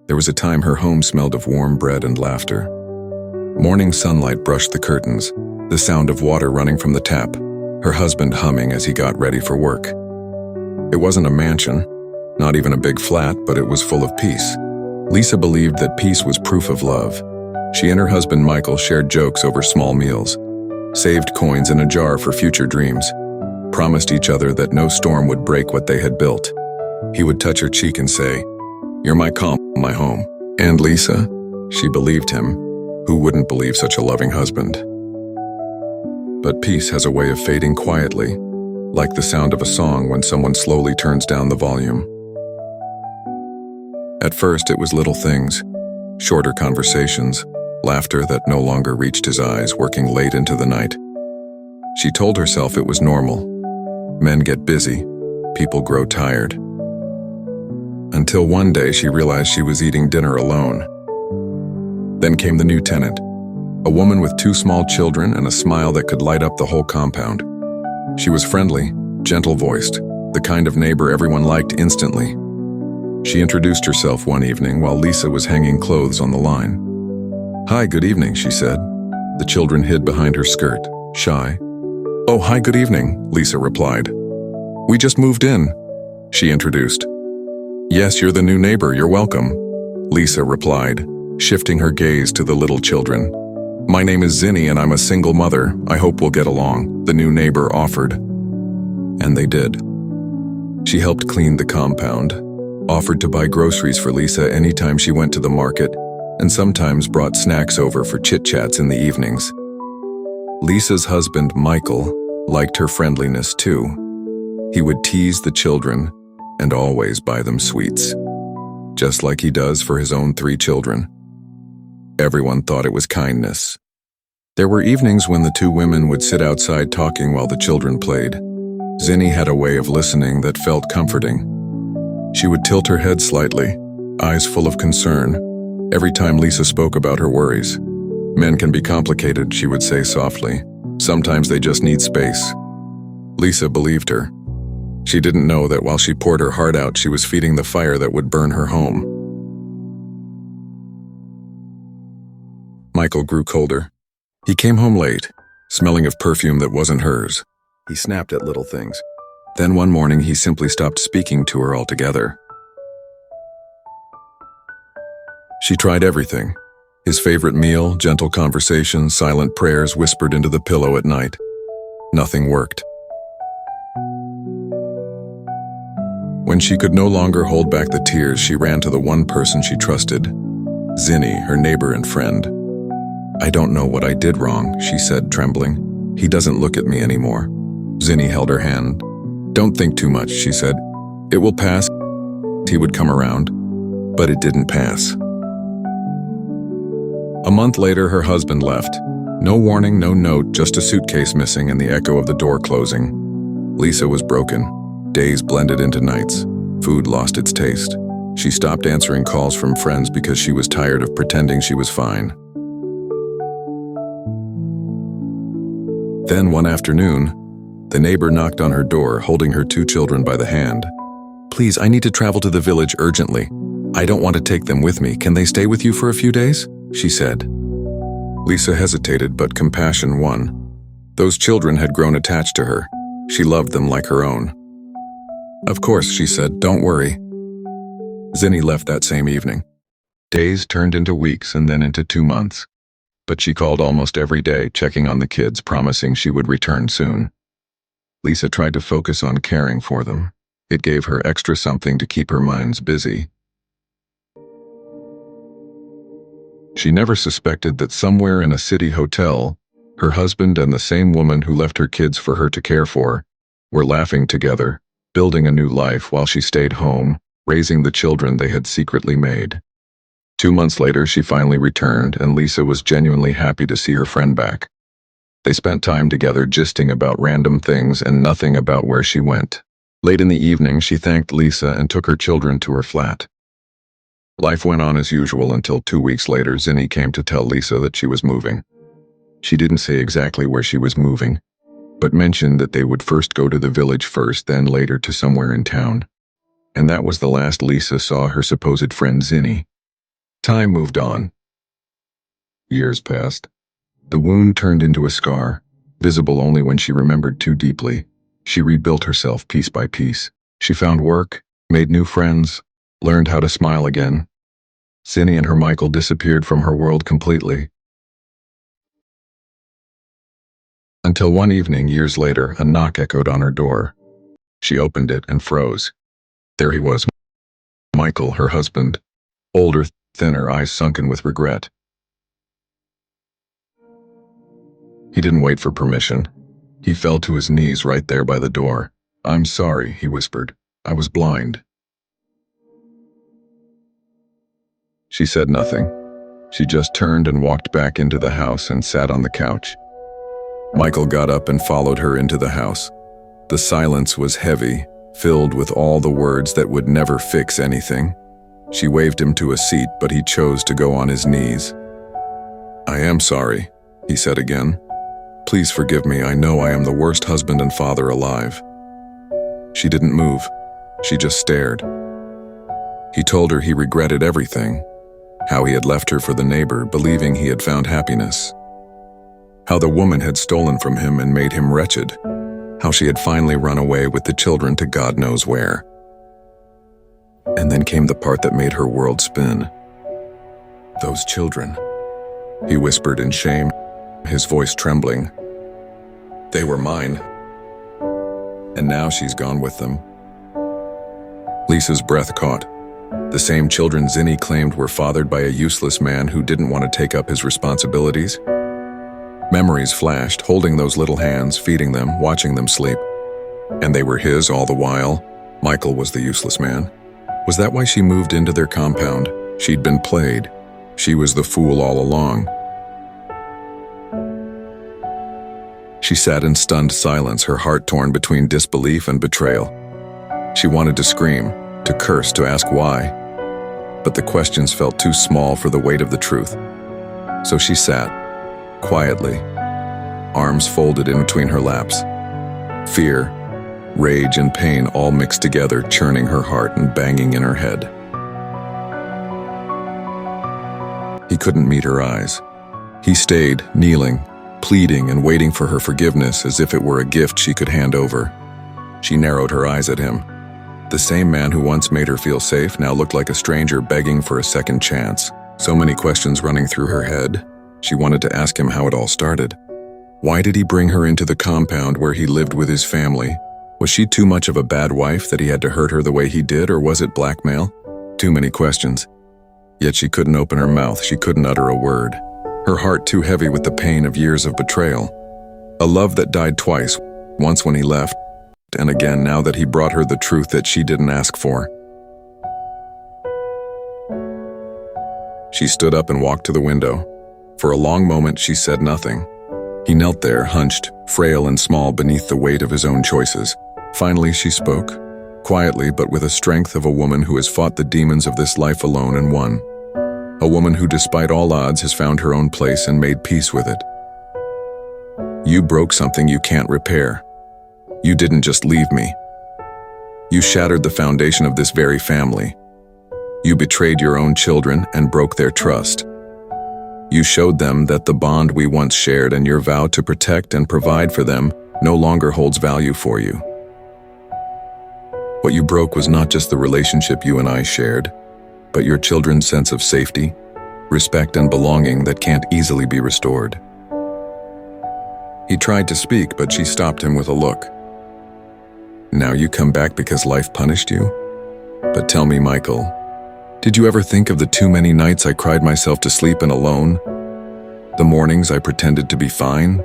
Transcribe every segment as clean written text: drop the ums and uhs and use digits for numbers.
There was a time her home smelled of warm bread and laughter. Morning sunlight brushed the curtains, the sound of water running from the tap, her husband humming as he got ready for work. It wasn't a mansion, not even a big flat, but it was full of peace. Lisa believed that peace was proof of love. She and her husband Michael shared jokes over small meals, saved coins in a jar for future dreams, promised each other that no storm would break what they had built. He would touch her cheek and say, "You're my calm, my home." And Lisa, she believed him. Who wouldn't believe such a loving husband? But peace has a way of fading quietly, like the sound of a song when someone slowly turns down the volume. At first, it was little things, shorter conversations, laughter that no longer reached his eyes, working late into the night. She told herself it was normal. Men get busy, people grow tired. Until one day she realized she was eating dinner alone. Then came the new tenant, a woman with 2 small children and a smile that could light up the whole compound. She was friendly, gentle-voiced, the kind of neighbor everyone liked instantly. She introduced herself one evening while Lisa was hanging clothes on the line. "Hi, good evening," she said. The children hid behind her skirt, shy. "Oh, hi, good evening," Lisa replied. "We just moved in," she introduced. "Yes, you're the new neighbor, you're welcome," Lisa replied, shifting her gaze to the little children. "My name is Zinni and I'm a single mother. I hope we'll get along," the new neighbor offered. And they did. She helped clean the compound, offered to buy groceries for Lisa anytime she went to the market, and sometimes brought snacks over for chit-chats in the evenings. Lisa's husband, Michael, liked her friendliness too. He would tease the children and always buy them sweets, just like he does for his own 3 children. Everyone thought it was kindness. There were evenings when the 2 women would sit outside talking while the children played. Zinni had a way of listening that felt comforting. She would tilt her head slightly, eyes full of concern, every time Lisa spoke about her worries. "Men can be complicated," she would say softly. "Sometimes they just need space." Lisa believed her. She didn't know that while she poured her heart out, she was feeding the fire that would burn her home. Michael grew colder. He came home late, smelling of perfume that wasn't hers. He snapped at little things. Then one morning he simply stopped speaking to her altogether. She tried everything. His favorite meal, gentle conversations, silent prayers whispered into the pillow at night. Nothing worked. When she could no longer hold back the tears, she ran to the one person she trusted, Zinni, her neighbor and friend. "I don't know what I did wrong," she said, trembling. "He doesn't look at me anymore." Zinni held her hand. "Don't think too much," she said. "It will pass." He would come around, but it didn't pass. A month later, her husband left. No warning, no note, just a suitcase missing and the echo of the door closing. Lisa was broken. Days blended into nights. Food lost its taste. She stopped answering calls from friends because she was tired of pretending she was fine. Then one afternoon, the neighbor knocked on her door, holding her 2 children by the hand. "Please, I need to travel to the village urgently. I don't want to take them with me. Can they stay with you for a few days?" she said. Lisa hesitated, but compassion won. Those children had grown attached to her. She loved them like her own. "Of course," she said, "don't worry." Zinni left that same evening. Days turned into weeks and then into 2 months. But she called almost every day, checking on the kids, promising she would return soon. Lisa tried to focus on caring for them. It gave her extra something to keep her minds busy. She never suspected that somewhere in a city hotel, her husband and the same woman who left her kids for her to care for were laughing together, building a new life while she stayed home, raising the children they had secretly made. 2 months later, she finally returned, and Lisa was genuinely happy to see her friend back. They spent time together gisting about random things and nothing about where she went. Late in the evening, she thanked Lisa and took her children to her flat. Life went on as usual until 2 weeks later, Zinni came to tell Lisa that she was moving. She didn't say exactly where she was moving, but mentioned that they would first go to the village first, then later to somewhere in town. And that was the last Lisa saw her supposed friend Zinni. Time moved on. Years passed. The wound turned into a scar, visible only when she remembered too deeply. She rebuilt herself piece by piece. She found work, made new friends, learned how to smile again. Zinni and her Michael disappeared from her world completely. Until one evening, years later, a knock echoed on her door. She opened it and froze. There he was, Michael, her husband, older, thinner, eyes sunken with regret. He didn't wait for permission. He fell to his knees right there by the door. "I'm sorry," he whispered. "I was blind." She said nothing. She just turned and walked back into the house and sat on the couch. Michael got up and followed her into the house. The silence was heavy, filled with all the words that would never fix anything. She waved him to a seat, but he chose to go on his knees. "I am sorry," he said again. "Please forgive me. I know I am the worst husband and father alive." She didn't move. She just stared. He told her he regretted everything. How he had left her for the neighbor, believing he had found happiness. How the woman had stolen from him and made him wretched. How she had finally run away with the children to God knows where. And then came the part that made her world spin. "Those children," he whispered in shame, his voice trembling. "They were mine. And now she's gone with them." Lisa's breath caught. The same children Zinni claimed were fathered by a useless man who didn't want to take up his responsibilities. Memories flashed, holding those little hands, feeding them, watching them sleep. And they were his all the while. Michael was the useless man. Was that why she moved into their compound? She'd been played. She was the fool all along. She sat in stunned silence, her heart torn between disbelief and betrayal. She wanted to scream, to curse, to ask why. But the questions felt too small for the weight of the truth. So she sat, quietly, arms folded in between her laps. Fear, rage, and pain all mixed together, churning her heart and banging in her head. He couldn't meet her eyes. He stayed, kneeling, pleading and waiting for her forgiveness as if it were a gift she could hand over. She narrowed her eyes at him. The same man who once made her feel safe now looked like a stranger begging for a second chance. So many questions running through her head. She wanted to ask him how it all started. Why did he bring her into the compound where he lived with his family? Was she too much of a bad wife that he had to hurt her the way he did, or was it blackmail? Too many questions. Yet she couldn't open her mouth, she couldn't utter a word. Her heart too heavy with the pain of years of betrayal. A love that died twice, once when he left, and again now that he brought her the truth that she didn't ask for. She stood up and walked to the window. For a long moment she said nothing. He knelt there, hunched, frail and small beneath the weight of his own choices. Finally she spoke, quietly but with the strength of a woman who has fought the demons of this life alone and won. A woman who despite all odds has found her own place and made peace with it. "You broke something you can't repair. You didn't just leave me. You shattered the foundation of this very family. You betrayed your own children and broke their trust. You showed them that the bond we once shared and your vow to protect and provide for them no longer holds value for you. What you broke was not just the relationship you and I shared, but your children's sense of safety, respect, and belonging that can't easily be restored." He tried to speak, but she stopped him with a look. "Now you come back because life punished you? But tell me, Michael, did you ever think of the too many nights I cried myself to sleep and alone? The mornings I pretended to be fine?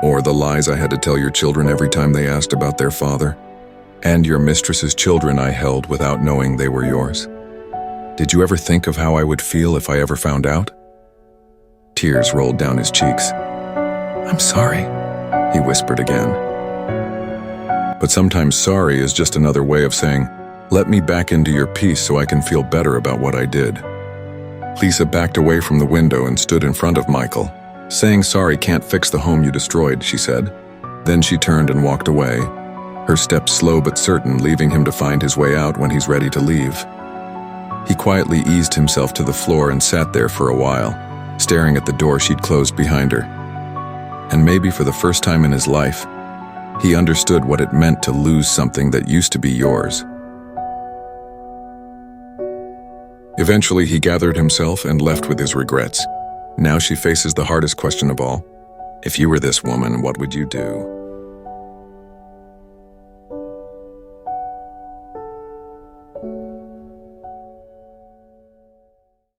Or the lies I had to tell your children every time they asked about their father? And your mistress's children I held without knowing they were yours? Did you ever think of how I would feel if I ever found out?" Tears rolled down his cheeks. "I'm sorry," he whispered again. But sometimes sorry is just another way of saying, "Let me back into your peace so I can feel better about what I did." Lisa backed away from the window and stood in front of Michael. "Saying sorry can't fix the home you destroyed," she said. Then she turned and walked away, her steps slow but certain, leaving him to find his way out when he's ready to leave. He quietly eased himself to the floor and sat there for a while, staring at the door she'd closed behind her. And maybe for the first time in his life, he understood what it meant to lose something that used to be yours. Eventually, he gathered himself and left with his regrets. Now she faces the hardest question of all. If you were this woman, what would you do?